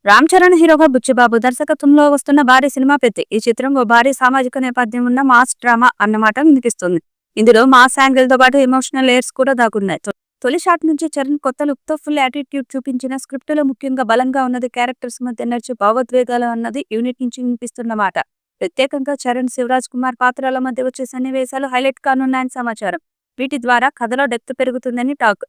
రామ్ చరణ్ హీరోగా బుచ్చిబాబు దర్శకత్వంలో వస్తున్న భారీ సినిమా పెద్ది. ఈ చిత్రం ఓ భారీ సామాజిక నేపథ్యం ఉన్న మాస్ డ్రామా అన్నమాట వినిపిస్తుంది. ఇందులో మాస్ యాంగిల్ తో పాటు ఎమోషనల్ లేయర్స్ కూడా దాగున్నాయి. తొలి షాట్ నుంచి చరణ్ కొత్త లుక్ తో ఫుల్ యాటిట్యూడ్ చూపించిన స్క్రిప్ట్ లో ముఖ్యంగా బలంగా ఉన్నది క్యారెక్టర్స్ మధ్య నడిచే భావోద్వేగాలు అన్నది యూనిట్ నుంచి వినిపిస్తున్నమాట. ప్రత్యేకంగా చరణ్, శివరాజ్ కుమార్ పాత్రల మధ్య వచ్చే సన్నివేశాలు హైలైట్ కానున్నాయని సమాచారం. వీటి ద్వారా కథలో డెప్త్ పెరుగుతుందని టాక్.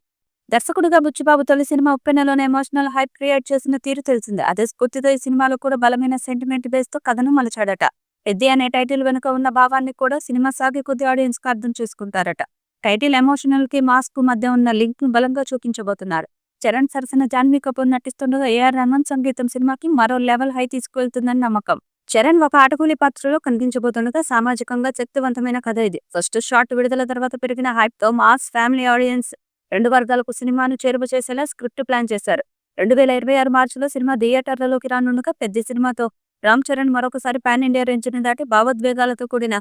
దర్శకుడిగా బుచ్చిబాబు తొలి సినిమా ఉప్పెనలోనే ఎమోషనల్ హైప్ క్రియేట్ చేసిన తీరు తెలిసిందే. అదే స్ఫూర్తితో ఈ సినిమాలో కూడా బలమైన సెంటిమెంట్ బేస్ తో కథను మలచాడట. పెద్ది అనే టైటిల్ వెనుక ఉన్న భావాన్ని కూడా సినిమా సాగే కొద్ది ఆడియన్స్ కు అర్థం చేసుకుంటారట. టైటిల్ ఎమోషనల్ కి మాస్ కు మధ్య ఉన్న లింక్ ను బలంగా చూపించబోతున్నారు. చరణ్ సరసన జాన్వీ కపూర్ నటిస్తుండగా ఏఆర్ రెహమాన్ సంగీతం సినిమాకి మరో లెవెల్ హై తీసుకువెళ్తుందని నమ్మకం. చరణ్ ఒక ఆటకూలి పాత్రలో కనిపించబోతుండగా సామాజికంగా శక్తివంతమైన కథ ఇది. ఫస్ట్ షాట్ విడుదల తర్వాత పెరిగిన హైప్ తో మాస్, ఫ్యామిలీ ఆడియన్స్ రెండు వర్గాలకు సినిమాను చేరువ చేసేలా స్క్రిప్ట్ ప్లాన్ చేశారు. 2026 మార్చిలో సినిమా థియేటర్లలోకి రానుండగా పెద్ద సినిమాతో రామ్ చరణ్ మరొకసారి పాన్ ఇండియా రేంజ్ని దాటి భావోద్వేగాలతో కూడిన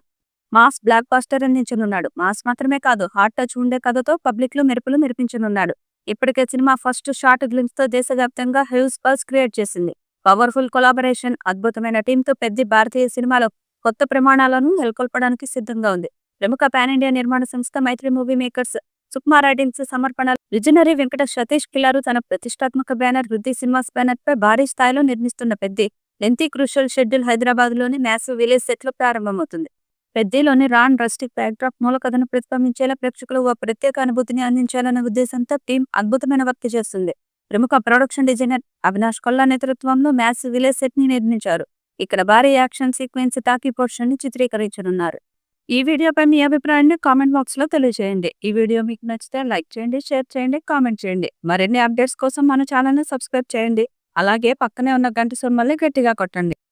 మాస్ బ్లాక్ బాస్టర్ అందించనున్నాడు. మాస్ మాత్రమే కాదు, హార్ట్ టచ్ ఉండే కథతో పబ్లిక్ లో మెరుపులు మెరిపించనున్నాడు. ఇప్పటికే సినిమా ఫస్ట్ షాట్ గ్లిమ్స్ తో దేశవ్యాప్తంగా హ్యూజ్ బజ్ క్రియేట్ చేసింది. పవర్ఫుల్ కొలాబరేషన్, అద్భుతమైన టీంతో పెద్ద భారతీయ సినిమాలో కొత్త ప్రమాణాలను నెలకొల్పడానికి సిద్ధంగా ఉంది. ప్రముఖ పాన్ ఇండియా నిర్మాణ సంస్థ మైత్రి మూవీ మేకర్స్ సుకుమార్ రైటింగ్స్ సమర్పణ విజనరీ వెంకట సతీష్ కిలారు తన ప్రతిష్టాత్మక బ్యానర్ వృద్ధి సినిమాస్ బ్యానర్ పై భారీ స్థాయిలో నిర్మిస్తున్న Peddi lengthy crucial schedule Hyderabad లోని మ్యాసివ్ విలేజ్ సెట్ లో ప్రారంభమవుతుంది. పెద్దిలోని రాన్ రస్టిక్ బ్యాక్డ్రాప్ మూల కథను ప్రతిబింబించేలా ప్రేక్షకులు ఓ ప్రత్యేక అనుభూతిని అందించాలన్న ఉద్దేశంతో టీం అద్భుతమైన వర్క్ చేస్తుంది. ప్రముఖ ప్రొడక్షన్ డిజైనర్ అవినాష్ కొల్లా నేతృత్వంలో మ్యాసివ్ విలేజ్ సెట్ ని నిర్మించారు. ఇక్కడ భారీ యాక్షన్ సీక్వెన్స్ టాకీ పోర్షన్ ని చిత్రీకరించనున్నారు. ఈ వీడియోపై మీ అభిప్రాయాన్ని కామెంట్ బాక్స్ లో తెలియజేయండి. ఈ వీడియో మీకు నచ్చితే లైక్ చేయండి, షేర్ చేయండి, కామెంట్ చేయండి. మరిన్ని అప్డేట్స్ కోసం మన ఛానల్ ని సబ్స్క్రైబ్ చేయండి. అలాగే పక్కనే ఉన్న గంట సింబల్ని గట్టిగా కొట్టండి.